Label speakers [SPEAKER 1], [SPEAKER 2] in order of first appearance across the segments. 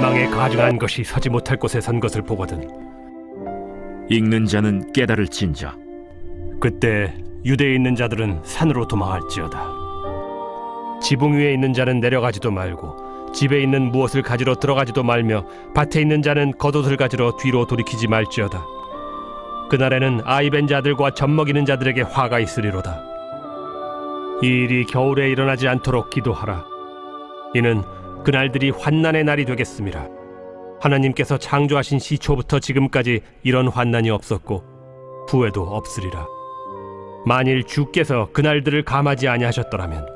[SPEAKER 1] 만망에 가증한 것이 서지 못할 곳에 선 것을 보거든.
[SPEAKER 2] 읽는 자는 깨달을진저.
[SPEAKER 1] 그때 유대에 있는 자들은 산으로 도망할지어다. 지붕 위에 있는 자는 내려가지도 말고 집에 있는 무엇을 가지러 들어가지도 말며 밭에 있는 자는 겉옷을 가지러 뒤로 돌이키지 말지어다. 그날에는 아이벤 자들과 젖먹이는 자들에게 화가 있으리로다. 이 일이 겨울에 일어나지 않도록 기도하라. 이는 그날들이 환난의 날이 되겠음이라. 하나님께서 창조하신 시초부터 지금까지 이런 환난이 없었고 후에도 없으리라. 만일 주께서 그날들을 감하지 아니하셨더라면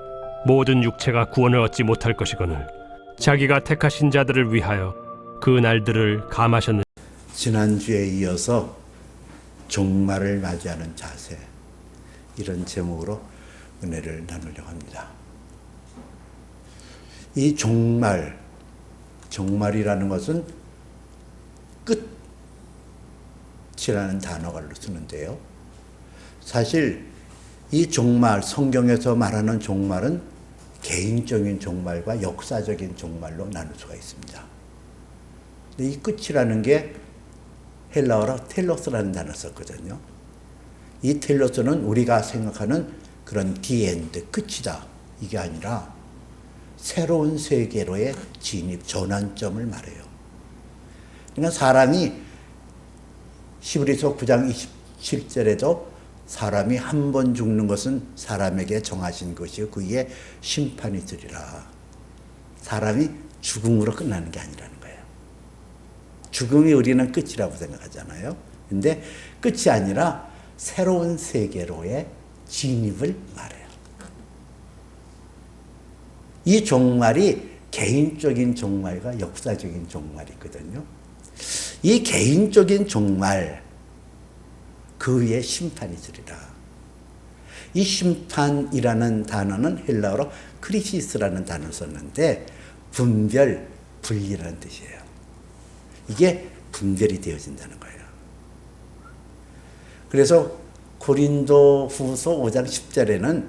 [SPEAKER 1] 모든 육체가 구원을 얻지 못할 것이거늘 자기가 택하신 자들을 위하여 그 날들을 감하셨느니라.
[SPEAKER 3] 지난주에 이어서 종말을 맞이하는 자세, 이런 제목으로 은혜를 나누려고 합니다. 이 종말이라는 것은 끝이라는 단어를 쓰는데요. 사실 이 종말, 성경에서 말하는 종말은 개인적인 종말과 역사적인 종말로 나눌 수가 있습니다. 근데 이 끝이라는 게 헬라어로 텔로스라는 단어를 썼거든요. 이 텔로스는 우리가 생각하는 그런 디엔드, 끝이다, 이게 아니라 새로운 세계로의 진입, 전환점을 말해요. 그러니까 사람이 히브리서 9장 27절에도 사람이 한 번 죽는 것은 사람에게 정하신 것이요 그 위에 심판이 있으리라. 사람이 죽음으로 끝나는 게 아니라는 거예요. 죽음이 우리는 끝이라고 생각하잖아요. 근데 끝이 아니라 새로운 세계로의 진입을 말해요. 이 종말이 개인적인 종말과 역사적인 종말이거든요. 이 개인적인 종말, 그 위에 심판이 있으리라. 이 심판이라는 단어는 헬라어로 크리시스라는 단어를 썼는데 분별, 분리라는 뜻이에요. 이게 분별이 되어진다는 거예요. 그래서 고린도 후서 5장 10절에는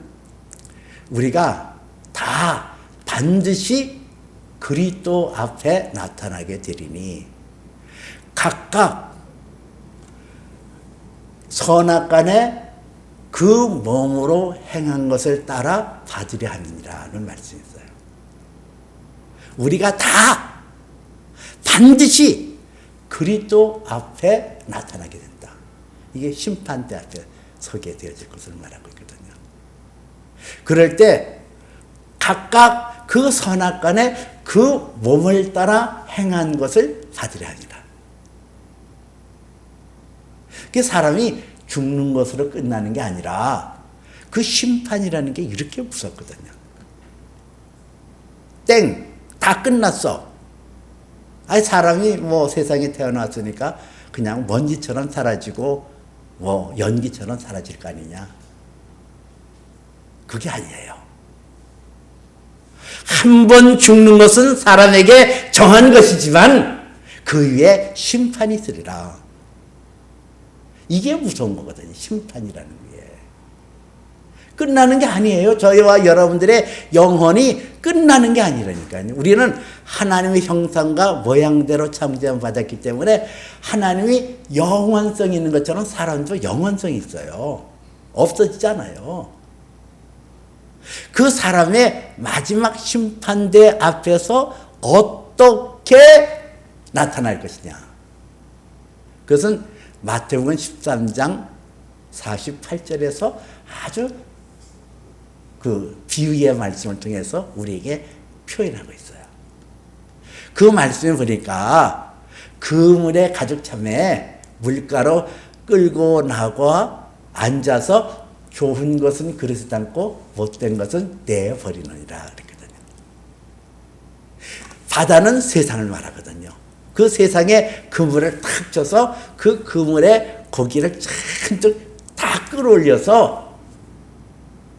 [SPEAKER 3] 우리가 다 반드시 그리스도 앞에 나타나게 되리니 각각 선악간에 그 몸으로 행한 것을 따라 받으려 함이라는 말씀이 있어요. 우리가 다 반드시 그리스도 앞에 나타나게 된다. 이게 심판대 앞에 서게 되어질 것을 말하고 있거든요. 그럴 때 각각 그 선악간에 그 몸을 따라 행한 것을 받으려 합니다. 그 사람이 죽는 것으로 끝나는 게 아니라 그 심판이라는 게 이렇게 무섭거든요. 다 끝났어. 아니 사람이 뭐 세상에 태어났으니까 그냥 먼지처럼 사라지고 뭐 연기처럼 사라질 거 아니냐. 그게 아니에요. 한 번 죽는 것은 사람에게 정한 것이지만 그 위에 심판이 있으리라. 이게 무서운 거거든요. 심판이라는 게. 끝나는 게 아니에요. 저희와 여러분들의 영혼이 끝나는 게 아니라니까요. 우리는 하나님의 형상과 모양대로 창조함을 받았기 때문에 하나님이 영원성이 있는 것처럼 사람도 영원성이 있어요. 없어지잖아요. 그 사람의 마지막 심판대 앞에서 어떻게 나타날 것이냐. 그것은 마태복음 13장 48절에서 아주 그 비유의 말씀을 통해서 우리에게 표현하고 있어요. 그 말씀을 보니까 그물에 가득 참에 물가로 끌고 나가 앉아서 좋은 것은 그릇에 담고 못된 것은 내버리느니라 그랬거든요. 바다는 세상을 말하거든요. 그 세상에 그물을 탁 쳐서 그 그물에 고기를 잔뜩 다 끌어올려서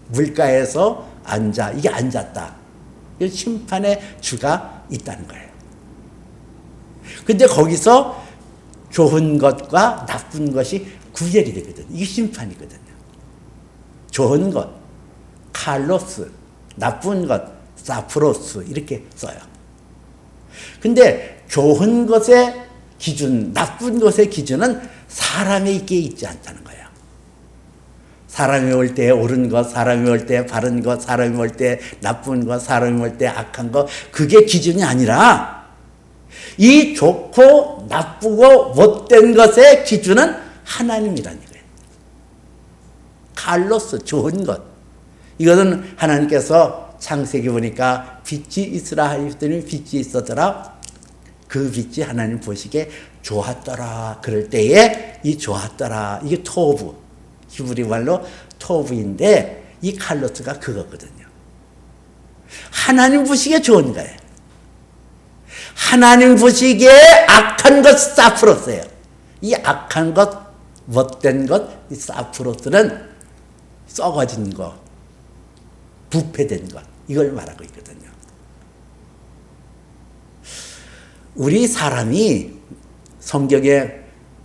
[SPEAKER 3] 물가에서 앉아. 이게 앉았다. 심판의 주가 있다는 거예요. 근데 거기서 좋은 것과 나쁜 것이 구별이 되거든요. 이게 심판이거든요. 좋은 것, 칼로스, 나쁜 것, 사프로스 이렇게 써요. 근데 좋은 것의 기준, 나쁜 것의 기준은 사람에게 있지 않다는 거예요. 사람이 올 때 옳은 것, 사람이 올 때 바른 것, 사람이 올 때 나쁜 것, 사람이 올 때 악한 것, 그게 기준이 아니라 이 좋고 나쁘고 못된 것의 기준은 하나님이라는 거예요. 칼로스, 좋은 것. 이것은 하나님께서 창세기 보니까 빛이 있으라 하였더니 빛이 있었더라. 그 빛이 하나님 보시기에 좋았더라. 그럴 때에 이 좋았더라. 이게 토브. 히브리 말로 토브인데 이 칼로스가 그거거든요. 하나님 보시기에 좋은 거예요. 하나님 보시기에 악한 것 사프로스예요. 이 악한 것, 못된 것, 이 사프로스는 썩어진 것, 부패된 것, 이걸 말하고 있거든요. 우리 사람이 성경에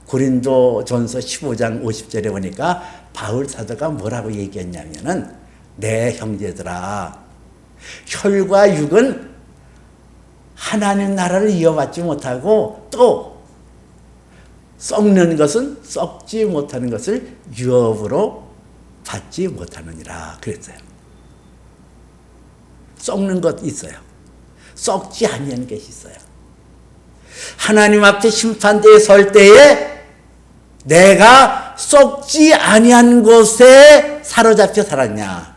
[SPEAKER 3] 고린도전서 15장 50절에 보니까 바울 사도가 뭐라고 얘기했냐면은 내 형제들아, 혈과 육은 하나님 나라를 이어받지 못하고 또 썩는 것은 썩지 못하는 것을 유업으로 받지 못하느니라 그랬어요. 썩는 것 있어요. 썩지 아니하는 것이 있어요. 하나님 앞에 심판대에 설 때에 내가 썩지 아니한 것에 사로잡혀 살았냐?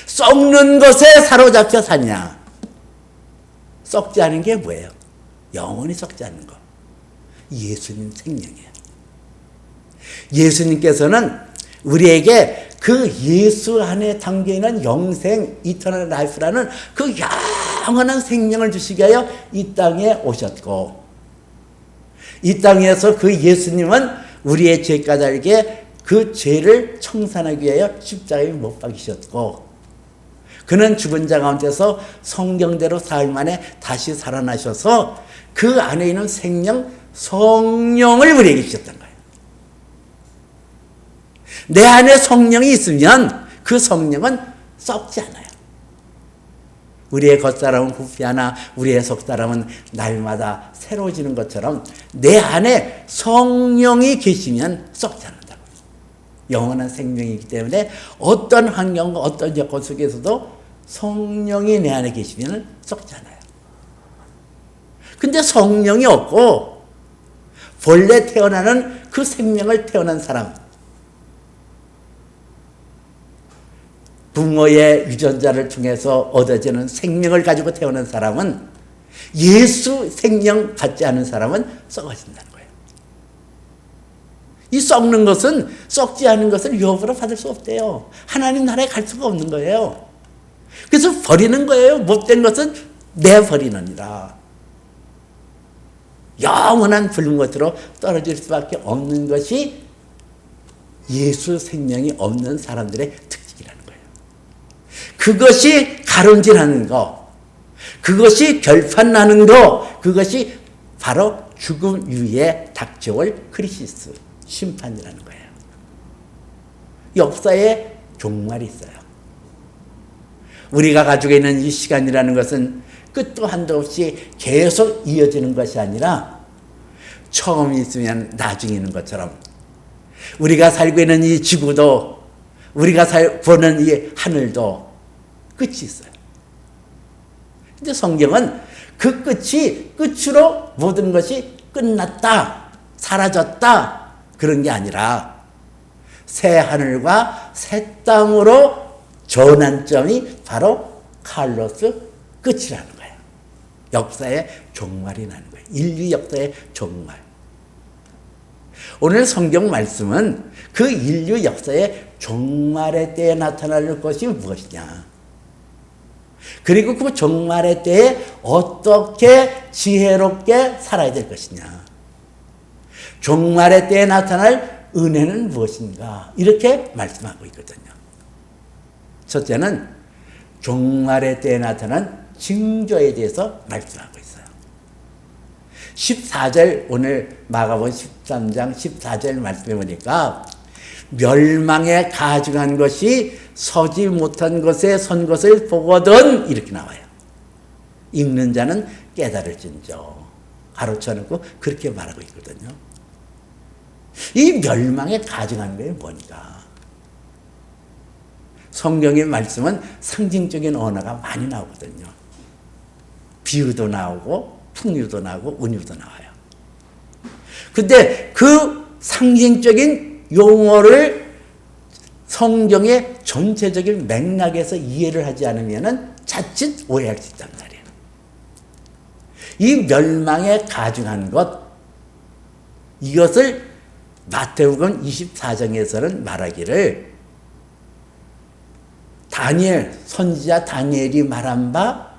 [SPEAKER 3] 썩는 것에 사로잡혀 사냐? 썩지 않은 게 뭐예요? 영원히 썩지 않는 거. 예수님 생명이에요. 예수님께서는 우리에게 그 예수 안에 담겨있는 영생, 이터널 라이프라는 그 영원한 생명을 주시기 위하여 이 땅에 오셨고, 이 땅에서 그 예수님은 우리의 죄 까닭에 그 죄를 청산하기 위하여 십자가에 못 박히셨고, 그는 죽은 자 가운데서 성경대로 사흘 만에 다시 살아나셔서 그 안에 있는 생명, 성령을 우리에게 주셨던 거예요. 내 안에 성령이 있으면 그 성령은 썩지 않아요. 우리의 겉사람은 부패하나 우리의 속사람은 날마다 새로워지는 것처럼 내 안에 성령이 계시면 썩지 않는다고. 영원한 생명이기 때문에 어떤 환경과 어떤 여건 속에서도 성령이 내 안에 계시면 썩지 않아요. 근데 성령이 없고 본래 태어나는 그 생명을 태어난 사람, 부모의 유전자를 통해서 얻어지는 생명을 가지고 태어난 사람은, 예수 생명 받지 않은 사람은 썩어진다는 거예요. 이 썩는 것은, 썩지 않은 것을 유업으로 받을 수 없대요. 하나님 나라에 갈 수가 없는 거예요. 그래서 버리는 거예요. 못된 것은 내버리느니라. 영원한 붉은 것으로 떨어질 수밖에 없는 것이 예수 생명이 없는 사람들의 특징이라는 거예요. 그것이 가름질하는 거, 그것이 결판나는 거, 그것이 바로 죽음 위에 닥쳐올 크리시스, 심판이라는 거예요. 역사에 종말이 있어요. 우리가 가지고 있는 이 시간이라는 것은 끝도 한도 없이 계속 이어지는 것이 아니라 처음이 있으면 나중에 있는 것처럼 우리가 살고 있는 이 지구도, 우리가 보는 이 하늘도 끝이 있어요. 근데 성경은 그 끝이, 끝으로 모든 것이 끝났다, 사라졌다, 그런 게 아니라 새 하늘과 새 땅으로 전환점이 바로 칼로스 끝이라는 거예요. 역사의 종말이 나는 거예요. 인류 역사의 종말. 오늘 성경 말씀은 그 인류 역사의 종말의 때에 나타날 것이 무엇이냐, 그리고 그 종말의 때에 어떻게 지혜롭게 살아야 될 것이냐, 종말의 때에 나타날 은혜는 무엇인가, 이렇게 말씀하고 있거든요. 첫째는 종말의 때에 나타난 징조에 대해서 말씀하고 있어요. 14절, 오늘 마가복음 13장 14절 말씀해 보니까 멸망에 가증한 것이 서지 못한 것에 선 것을 보거든, 이렇게 나와요. 읽는 자는 깨달을진저 가로쳐놓고 그렇게 말하고 있거든요. 이 멸망에 가증한 게 뭐니까? 성경의 말씀은 상징적인 언어가 많이 나오거든요. 비유도 나오고 풍류도 나오고 은유도 나와요. 근데 그 상징적인 용어를 성경의 전체적인 맥락에서 이해를 하지 않으면 자칫 오해할 수 있단 말이에요. 이 멸망에 가증한 것, 이것을 마태복음 24장에서는 말하기를 다니엘, 선지자 다니엘이 말한 바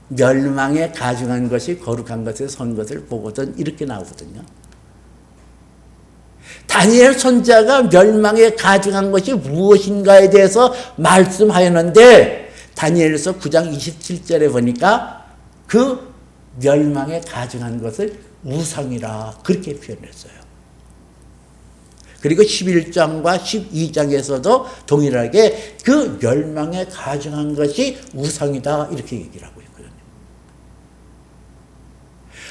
[SPEAKER 3] 멸망에 가증한 것이 거룩한 것에 선 것을 보거든 이렇게 나오거든요. 다니엘 선지자가 멸망에 가증한 것이 무엇인가에 대해서 말씀하였는데 다니엘서 9장 27절에 보니까 그 멸망에 가증한 것을 우상이라 그렇게 표현했어요. 그리고 11장과 12장에서도 동일하게 그 멸망에 가증한 것이 우상이다 이렇게 얘기를 하고 있거든요.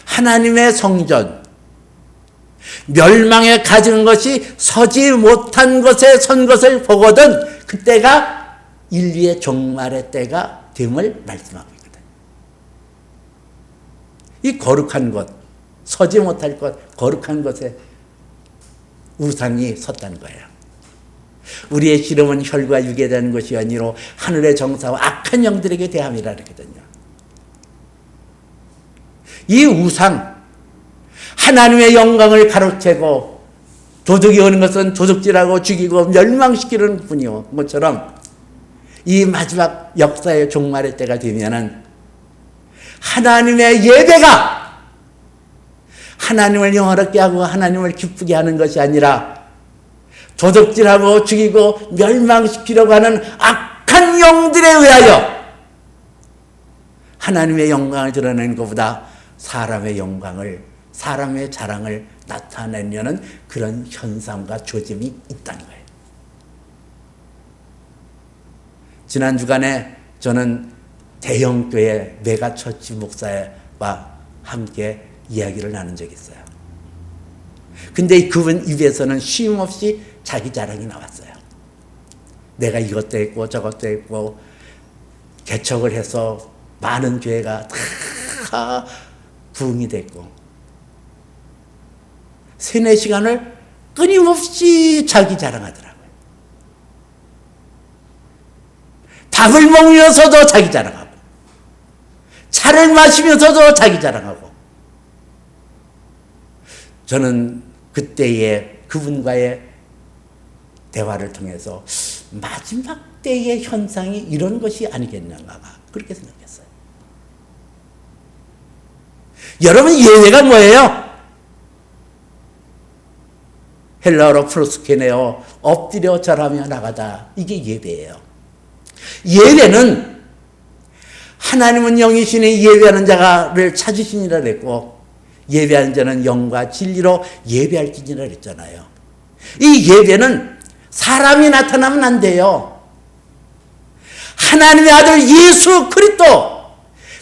[SPEAKER 3] 하나님의 성전, 멸망에 가증한 것이 서지 못한 것에 선 것을 보거든 그때가 인류의 종말의 때가 됨을 말씀하고 있거든요. 이 거룩한 것, 서지 못할 것, 거룩한 것에 우상이 섰다는 거예요. 우리의 씨름은 혈과 육에 대한 것이 아니로 하늘의 정사와 악한 영들에게 대함이라 그러거든요. 이 우상, 하나님의 영광을 가로채고 도둑이 오는 것은 도둑질하고 죽이고 멸망시키는 분이요 것처럼 이 마지막 역사의 종말의 때가 되면은 하나님의 예배가 하나님을 영화롭게 하고 하나님을 기쁘게 하는 것이 아니라 도둑질하고 죽이고 멸망시키려고 하는 악한 영들에 의하여 하나님의 영광을 드러내는 것보다 사람의 영광을, 사람의 자랑을 나타내려는 그런 현상과 조짐이 있다는 거예요. 지난 주간에 저는 대형교회 메가처치 목사와 함께 이야기를 나눈 적이 있어요. 근데 그분 입에서는 쉼없이 자기 자랑이 나왔어요. 내가 이것도 했고 저것도 했고 개척을 해서 많은 교회가 다 부흥이 됐고 3-4시간을 끊임없이 자기 자랑하더라고요. 밥을 먹으면서도 자기 자랑하고 차를 마시면서도 자기 자랑하고 저는 그때의 그분과의 대화를 통해서 마지막 때의 현상이 이런 것이 아니겠는가 그렇게 생각했어요. 여러분 예배가 뭐예요? 헬라어로 프로스케네오 엎드려 절하며 나가다 이게 예배예요. 예배는 하나님은 영이시니 예배하는 자를 찾으시니라 그랬고 예배하는 자는 영과 진리로 예배할지니라 그랬잖아요. 이 예배는 사람이 나타나면 안 돼요. 하나님의 아들 예수 그리스도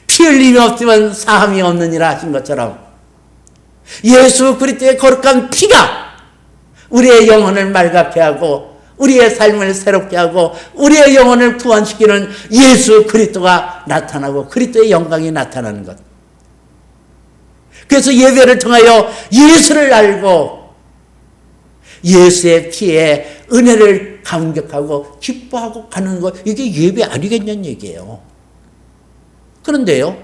[SPEAKER 3] 피 흘림이 없으면 사함이 없느니라 하신 것처럼 예수 그리스도의 거룩한 피가 우리의 영혼을 맑게 하고 우리의 삶을 새롭게 하고 우리의 영혼을 구원시키는 예수 그리스도가 나타나고 그리스도의 영광이 나타나는 것. 그래서 예배를 통하여 예수를 알고 예수의 피에 은혜를 감격하고 기뻐하고 가는 것, 이게 예배 아니겠냐는 얘기예요. 그런데요,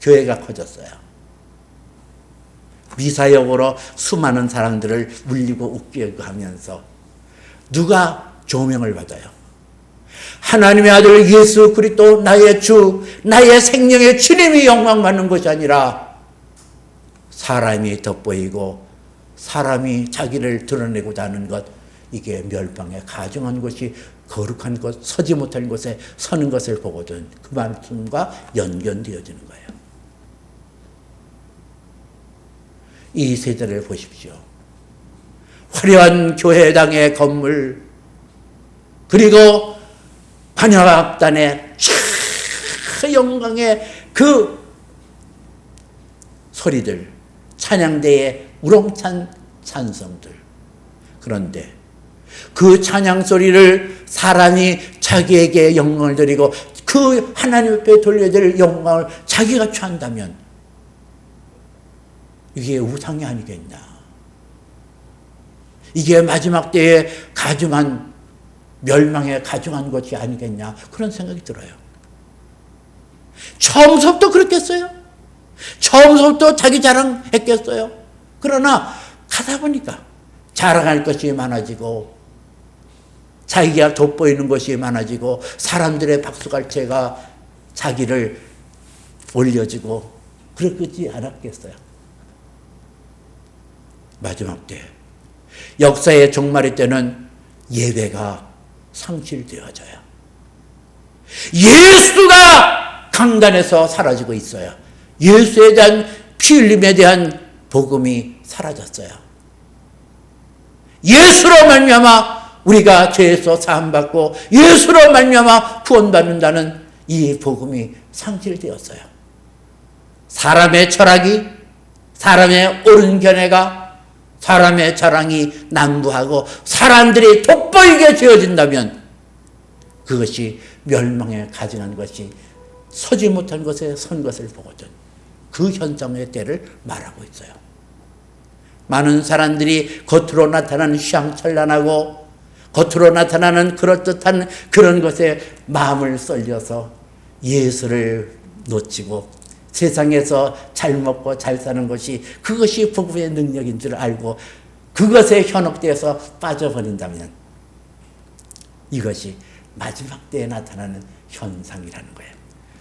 [SPEAKER 3] 교회가 커졌어요. 미사역으로 수많은 사람들을 울리고 웃기고 하면서 누가 조명을 받아요? 하나님의 아들 예수 그리스도 나의 주, 나의 생명의 주님이 영광받는 것이 아니라 사람이 돋보이고 사람이 자기를 드러내고자 하는 것, 이게 멸망에 가증한 것이 거룩한 것, 서지 못할 곳에 서는 것을 보거든 그 말씀과 연결되어지는 거예요. 이 세대를 보십시오. 화려한 교회당의 건물, 그리고 반야악단의 영광의 그 소리들, 찬양대의 우렁찬 찬성들. 그런데 그 찬양 소리를 사람이 자기에게 영광을 드리고 그 하나님 앞에 돌려야 될 영광을 자기가 취한다면 이게 우상이 아니겠냐. 이게 마지막 때에 가중한, 멸망에 가중한 것이 아니겠냐, 그런 생각이 들어요. 처음부터 그렇겠어요? 처음부터 자기 자랑했겠어요? 그러나 가다 보니까 자랑할 것이 많아지고 자기가 돋보이는 것이 많아지고 사람들의 박수갈채가 자기를 올려주고 그러지 않았겠어요? 마지막 때, 역사의 종말의 때는 예배가 상실되어져요. 예수가 강단에서 사라지고 있어요. 예수에 대한 피 흘림에 대한 복음이 사라졌어요. 예수로 말미암아 우리가 죄에서 사함받고 예수로 말미암아 구원받는다는 이 복음이 상실되었어요. 사람의 철학이, 사람의 옳은 견해가, 사람의 자랑이 난무하고 사람들이 돋보이게 되어진다면 그것이 멸망에 가증한 것이 서지 못한 것에 선 것을 보거든 그 현상의 때를 말하고 있어요. 많은 사람들이 겉으로 나타나는 휘황찬란하고 겉으로 나타나는 그럴듯한 그런 것에 마음을 쏠려서 예수를 놓치고 세상에서 잘 먹고 잘 사는 것이 그것이 복음의 능력인 줄 알고 그것에 현혹되어서 빠져버린다면 이것이 마지막 때에 나타나는 현상이라는 거예요.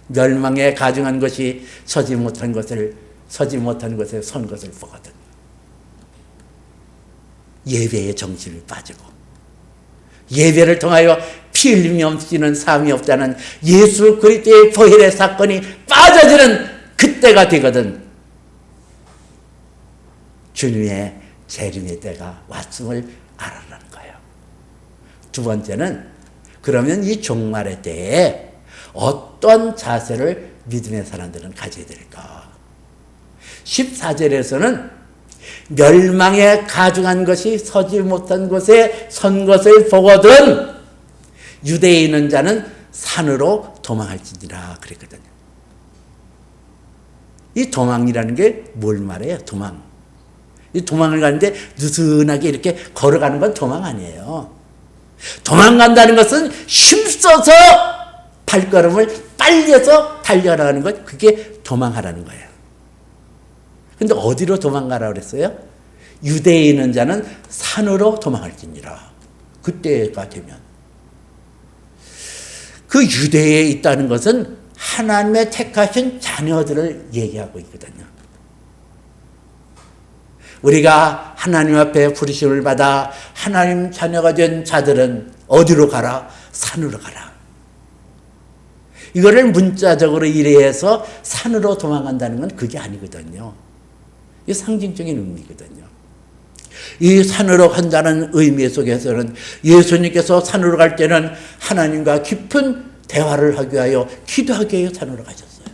[SPEAKER 3] 멸망에 가증한 것이 서지 못한 것에 선 것을 보거든. 예배의 정신을 빠지고 예배를 통하여 피 흘림이 없이는 삶이 없다는 예수 그리스도의 보혈의 사건이 빠져지는 그때가 되거든. 주님의 재림의 때가 왔음을 알아라는 거예요. 두 번째는 그러면 이 종말의 때에 어떤 자세를 믿음의 사람들은 가져야 될까? 14절에서는 멸망에 가증한 것이 서지 못한 곳에 선 것을 보거든 유대에 있는 자는 산으로 도망할지니라 그랬거든요. 이 도망이라는 게 뭘 말해요? 도망. 이 도망을 가는데 느슨하게 이렇게 걸어가는 건 도망 아니에요. 도망간다는 것은 힘써서 발걸음을 빨리 해서 달려나가는 것, 그게 도망하라는 거예요. 근데 어디로 도망가라 그랬어요? 유대에 있는 자는 산으로 도망할지니라. 그때가 되면. 그 유대에 있다는 것은 하나님의 택하신 자녀들을 얘기하고 있거든요. 우리가 하나님 앞에 부르심을 받아 하나님 자녀가 된 자들은 어디로 가라? 산으로 가라. 이거를 문자적으로 이해해서 산으로 도망간다는 건 그게 아니거든요. 이 상징적인 의미거든요. 이 산으로 간다는 의미 속에서는 예수님께서 산으로 갈 때는 하나님과 깊은 대화를 하기 위하여 기도하기 위하여 산으로 가셨어요.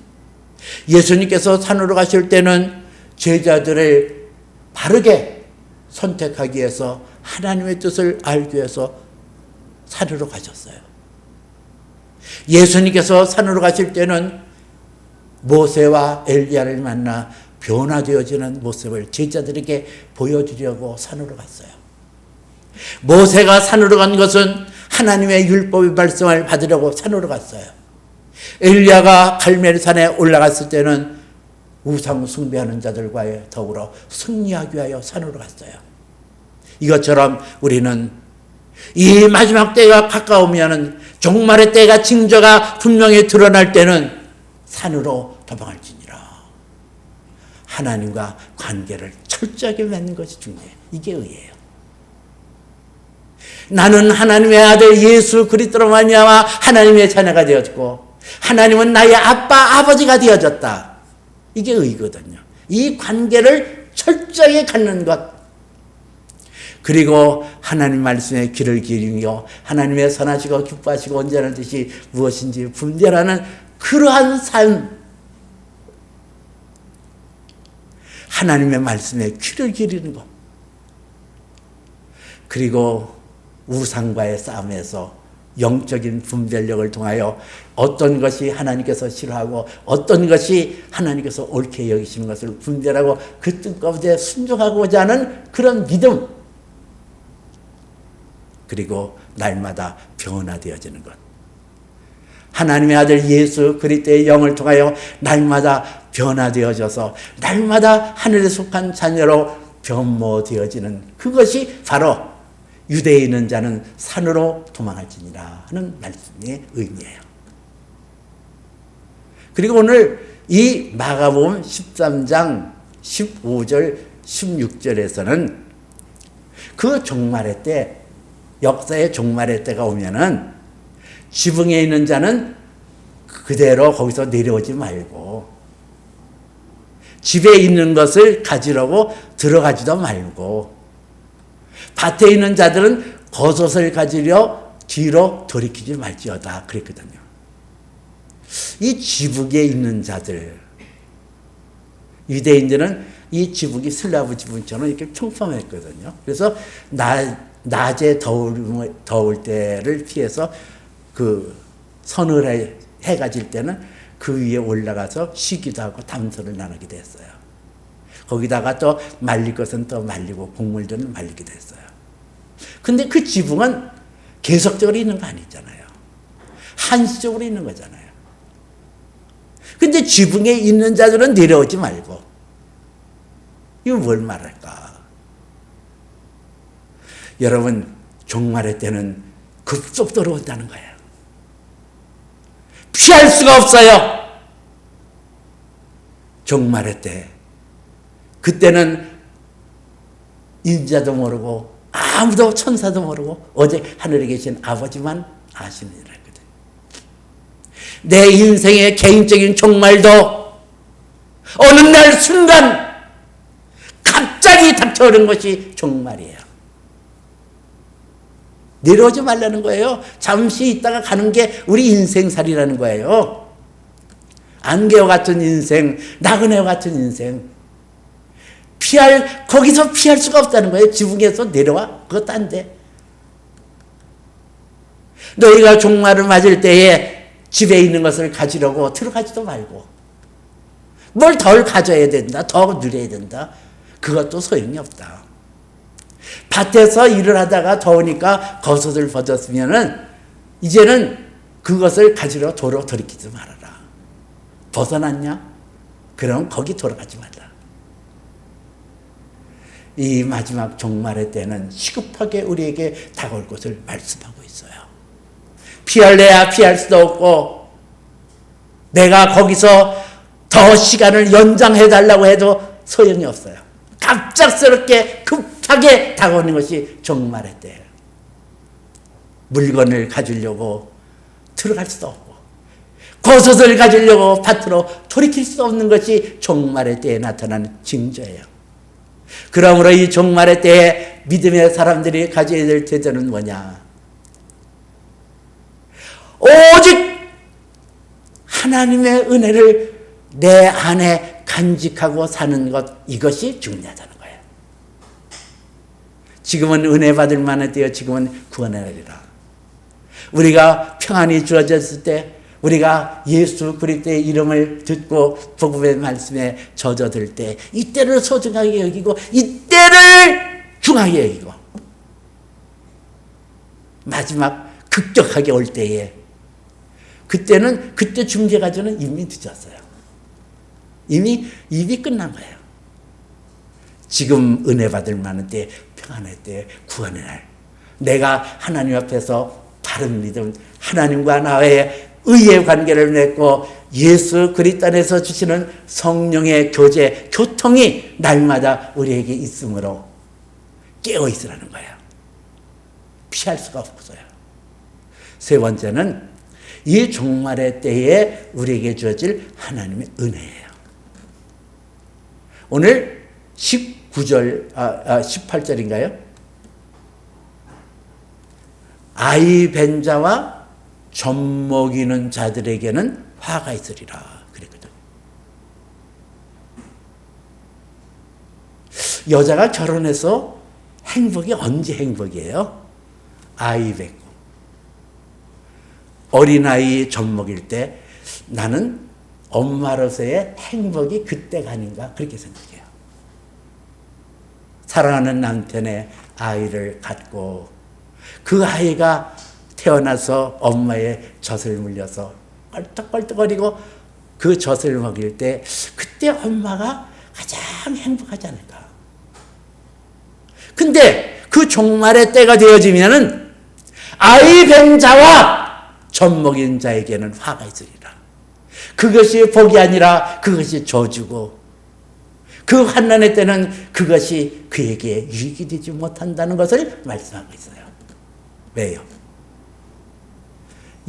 [SPEAKER 3] 예수님께서 산으로 가실 때는 제자들을 바르게 선택하기 위해서 하나님의 뜻을 알기 위해서 산으로 가셨어요. 예수님께서 산으로 가실 때는 모세와 엘리야를 만나 변화되어지는 모습을 제자들에게 보여주려고 산으로 갔어요. 모세가 산으로 간 것은 하나님의 율법의 말씀을 받으려고 산으로 갔어요. 엘리야가 갈멜산에 올라갔을 때는 우상 숭배하는 자들과 더불어 승리하기 위하여 산으로 갔어요. 이것처럼 우리는 이 마지막 때가 가까우면 종말의 때가 징조가 분명히 드러날 때는 산으로 도망할지니라. 하나님과 관계를 철저하게 맺는 것이 중요해요. 이게 의예요. 나는 하나님의 아들 예수 그리스도로 말미암아 하나님의 자녀가 되었고 하나님은 나의 아빠 아버지가 되어졌다. 이게 의거든요. 이 관계를 철저하게 갖는 것. 그리고 하나님 말씀에 귀를 기울이며 하나님의 선하시고 기뻐하시고 온전한 뜻이 무엇인지 분별하는 그러한 삶. 하나님의 말씀에 귀를 기리는 것. 그리고 우상과의 싸움에서 영적인 분별력을 통하여 어떤 것이 하나님께서 싫어하고 어떤 것이 하나님께서 옳게 여기시는 것을 분별하고 그 뜻 가운데 순종하고자 하는 그런 믿음. 그리고 날마다 변화되어지는 것. 하나님의 아들 예수 그리스도의 영을 통하여 날마다 변화되어져서 날마다 하늘에 속한 자녀로 변모되어지는 그것이 바로 유대에 있는 자는 산으로 도망할지니라 하는 말씀의 의미예요. 그리고 오늘 이 마가복음 13장 15절 16절에서는 그 종말의 때, 역사의 종말의 때가 오면은 지붕에 있는 자는 그대로 거기서 내려오지 말고 집에 있는 것을 가지려고 들어가지도 말고 밭에 있는 자들은 겉옷을 가지려 뒤로 돌이키지 말지어다 그랬거든요. 이 지붕에 있는 자들, 유대인들은 이 지붕이 슬라브 지붕처럼 이렇게 평평했거든요. 그래서 낮에 더울 때를 피해서 그 서늘해 해가 질 때는 그 위에 올라가서 쉬기도 하고 담소를 나누기도 했어요. 거기다가 또 말릴 것은 또 말리고 곡물들은 말리기도 했어요. 근데 그 지붕은 계속적으로 있는 거 아니잖아요. 한시적으로 있는 거잖아요. 근데 지붕에 있는 자들은 내려오지 말고. 이거 뭘 말할까? 여러분, 종말의 때는 급속도로 온다는 거예요. 피할 수가 없어요. 종말의 때. 그때는 인자도 모르고 아무도 천사도 모르고 오직 하늘에 계신 아버지만 아시는 일 알거든. 내 인생의 개인적인 종말도 어느 날 순간 갑자기 닥쳐오는 것이 종말이에요. 내려오지 말라는 거예요. 잠시 있다가 가는 게 우리 인생살이라는 거예요. 안개와 같은 인생, 나그네와 같은 인생. 거기서 피할 수가 없다는 거예요. 지붕에서 내려와. 그것도 안 돼. 너희가 종말을 맞을 때에 집에 있는 것을 가지려고 들어가지도 말고. 뭘 덜 가져야 된다. 더 누려야 된다. 그것도 소용이 없다. 밭에서 일을 하다가 더우니까 겉옷을 벗었으면은 이제는 그것을 가지러 도로 돌이키지 말아라. 벗어났냐? 그럼 거기 돌아가지 말라. 이 마지막 종말의 때는 시급하게 우리에게 다가올 것을 말씀하고 있어요. 피할래야 피할 수도 없고 내가 거기서 더 시간을 연장해달라고 해도 소용이 없어요. 갑작스럽게 급하게 다가오는 것이 종말의 때예요. 물건을 가지려고 들어갈 수도 없고 겉옷을 가지려고 밭으로 돌이킬 수 없는 것이 종말의 때에 나타나는 징조예요. 그러므로 이 종말의 때에 믿음의 사람들이 가져야 될 태도는 뭐냐? 오직 하나님의 은혜를 내 안에 간직하고 사는 것, 이것이 중요하다는 거예요. 지금은 은혜 받을 만한 때요, 지금은 구원의 날이라. 우리가 평안이 주어졌을 때, 우리가 예수 그리스도의 이름을 듣고 복음의 말씀에 젖어들 때 이때를 소중하게 여기고 이때를 중하게 여기고 마지막 급격하게 올 때에 그때 준비가지고는 이미 늦었어요. 이미 입이 끝난 거예요. 지금 은혜 받을 만한 때, 평안의 때, 구원의 날, 내가 하나님 앞에서 바른 믿음, 하나님과 나의 의의 관계를 맺고 예수 그리스도 안에서 주시는 성령의 교제, 교통이 날마다 우리에게 있으므로 깨어 있으라는 거예요. 피할 수가 없어요. 세 번째는 이 종말의 때에 우리에게 주어질 하나님의 은혜예요. 오늘 18절인가요? 아이 벤 자와 젖먹이는 자들에게는 화가 있으리라 그랬거든. 여자가 결혼해서 행복이 언제 행복이에요? 아이 뵙고 어린아이 젖 먹일 때 나는 엄마로서의 행복이 그때가 아닌가 그렇게 생각해요. 사랑하는 남편의 아이를 갖고 그 아이가 태어나서 엄마의 젖을 물려서 껄떡껄떡거리고 그 젖을 먹일 때 그때 엄마가 가장 행복하지 않을까. 근데 그 종말의 때가 되어지면은 아이 뵌 자와 젖 먹인 자에게는 화가 있으리라. 그것이 복이 아니라 그것이 저주고 그 환난의 때는 그것이 그에게 유익이 되지 못한다는 것을 말씀하고 있어요. 왜요?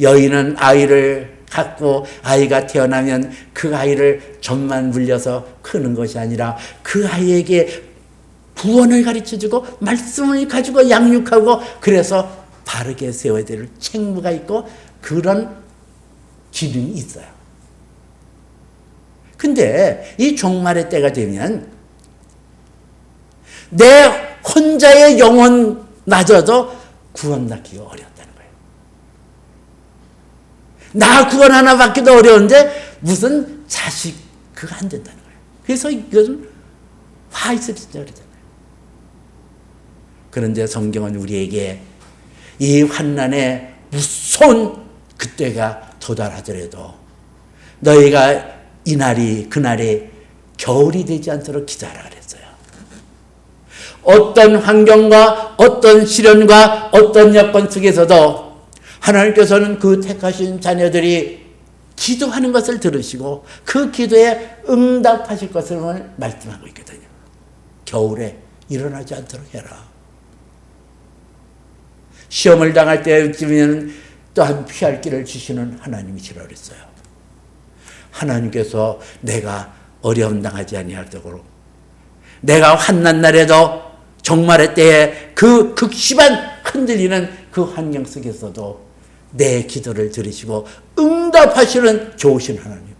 [SPEAKER 3] 여인은 아이를 갖고 아이가 태어나면 그 아이를 젖만 물려서 크는 것이 아니라 그 아이에게 구원을 가르쳐주고 말씀을 가지고 양육하고 그래서 바르게 세워야 될 책무가 있고 그런 기능이 있어요. 근데 이 종말의 때가 되면 내 혼자의 영혼마저도 구원받기가 어렵다는 거예요. 나 구원 하나 받기도 어려운데 무슨 자식 그거 안 된다는 거예요. 그래서 이것은 화 있을 수 있잖아요. 그런데 성경은 우리에게 이 환난의 무서운 그때가 도달하더라도 너희가 이날이 그날이 겨울이 되지 않도록 기다리라 그랬어요. 어떤 환경과 어떤 시련과 어떤 여건 속에서도 하나님께서는 그 택하신 자녀들이 기도하는 것을 들으시고 그 기도에 응답하실 것을 말씀하고 있거든요. 겨울에 일어나지 않도록 해라. 시험을 당할 때쯤이면 또한 피할 길을 주시는 하나님이시라 그랬어요. 하나님께서 내가 어려움 당하지 아니하도록 내가 환난 날에도 종말의 때에 그 극심한 흔들리는 그 환경 속에서도 내 기도를 들으시고 응답하시는 좋으신 하나님,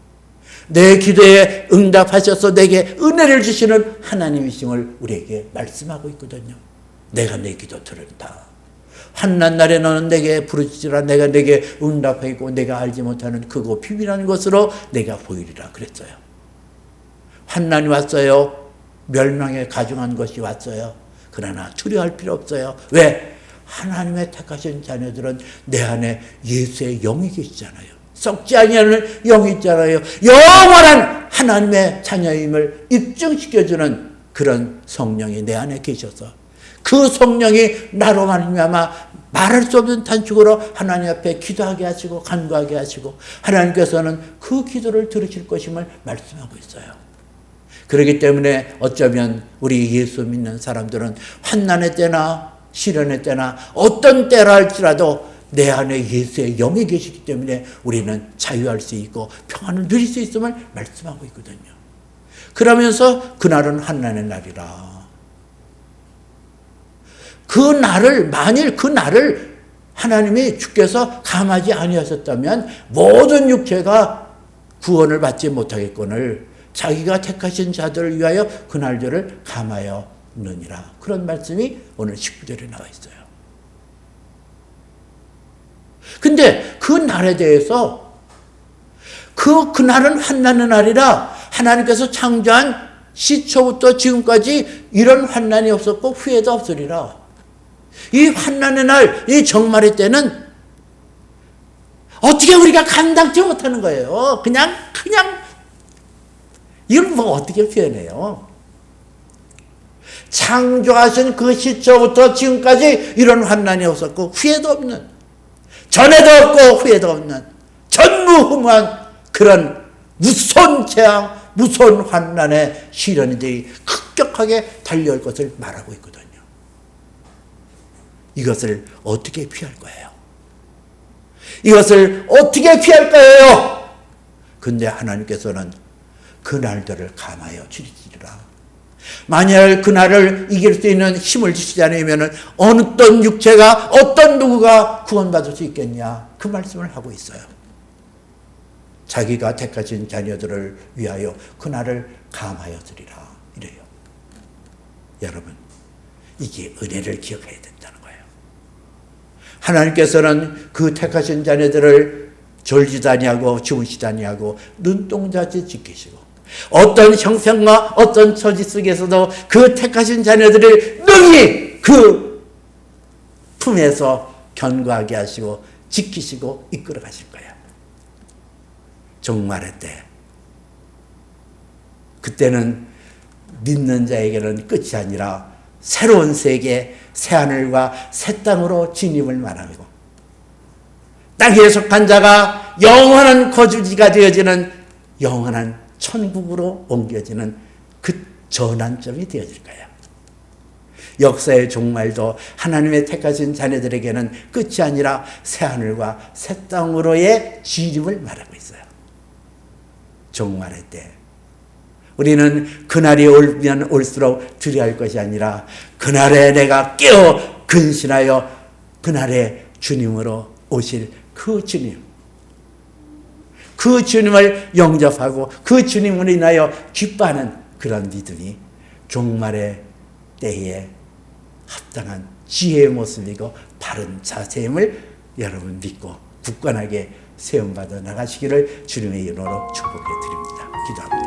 [SPEAKER 3] 내 기도에 응답하셔서 내게 은혜를 주시는 하나님이심을 우리에게 말씀하고 있거든요. 내가 내 기도 들은다. 환난 날에 너는 내게 부르짖으라. 내가 내게 응답하고 내가 알지 못하는 크고 비밀한 것으로 내가 보이리라 그랬어요. 환난이 왔어요. 멸망에 가중한 것이 왔어요. 그러나 두려워할 필요 없어요. 왜? 하나님의 택하신 자녀들은 내 안에 예수의 영이 계시잖아요. 썩지 아니하는 영이 있잖아요. 영원한 하나님의 자녀임을 입증시켜주는 그런 성령이 내 안에 계셔서 그 성령이 나로 말미암아 말할 수 없는 단축으로 하나님 앞에 기도하게 하시고 간구하게 하시고 하나님께서는 그 기도를 들으실 것임을 말씀하고 있어요. 그렇기 때문에 어쩌면 우리 예수 믿는 사람들은 환난의 때나 시련의 때나 어떤 때라 할지라도 내 안에 예수의 영이 계시기 때문에 우리는 자유할 수 있고 평안을 누릴 수 있음을 말씀하고 있거든요. 그러면서 그날은 환난의 날이라. 그 날을 만일 그 날을 하나님이 주께서 감하지 아니하셨다면 모든 육체가 구원을 받지 못하겠거늘 자기가 택하신 자들을 위하여 그 날들을 감하였느니라. 그런 말씀이 오늘 19절에 나와 있어요. 근데 그 날에 대해서 그 날은 환난의 날이라 하나님께서 창조한 시초부터 지금까지 이런 환난이 없었고 후회도 없으리라. 이 환난의 날, 이 종말의 때는 어떻게 우리가 감당지 못하는 거예요. 그냥 이걸 뭐 어떻게 표현해요? 창조하신 그 시초부터 지금까지 이런 환난이 없었고 후회도 없는, 전에도 없고 후회도 없는 전무후무한 그런 무서운 재앙, 무서운 환난의 시련들이 급격하게 달려올 것을 말하고 있거든요. 이것을 어떻게 피할 거예요? 이것을 어떻게 피할 거예요? 근데 하나님께서는 그 날들을 감하여 주시리라. 만약 그 날을 이길 수 있는 힘을 주시지 않으면 어떤 육체가 어떤 누구가 구원받을 수 있겠냐? 그 말씀을 하고 있어요. 자기가 택하신 자녀들을 위하여 그 날을 감하여 주리라. 이래요. 여러분, 이게 은혜를 기억해야 된다는 거예요. 하나님께서는 그 택하신 자녀들을 졸지도 아니하고 주무시도 아니하고 눈동자같이 지키시고, 어떤 형편과 어떤 처지 속에서도 그 택하신 자녀들을 능히 그 품에서 견고하게 하시고 지키시고 이끌어 가실 거예요. 종말의 때, 그때는 믿는 자에게는 끝이 아니라 새로운 세계, 새하늘과 새 땅으로 진입을 말하고, 땅에 속한 자가 영원한 거주지가 되어지는 영원한 천국으로 옮겨지는 그 전환점이 되어질 거예요. 역사의 종말도 하나님의 택하신 자녀들에게는 끝이 아니라 새하늘과 새 땅으로의 진입을 말하고 있어요. 종말의 때 우리는 그날이 오면 올수록 두려워할 것이 아니라, 그날에 내가 깨어 근신하여 그날에 주님으로 오실 그 주님, 그 주님을 영접하고 그 주님으로 인하여 기뻐하는 그런 믿음이 종말의 때에 합당한 지혜의 모습이고 바른 자세임을 여러분 믿고 굳건하게 세움받아 나가시기를 주님의 이름으로 축복해 드립니다. 기도합니다.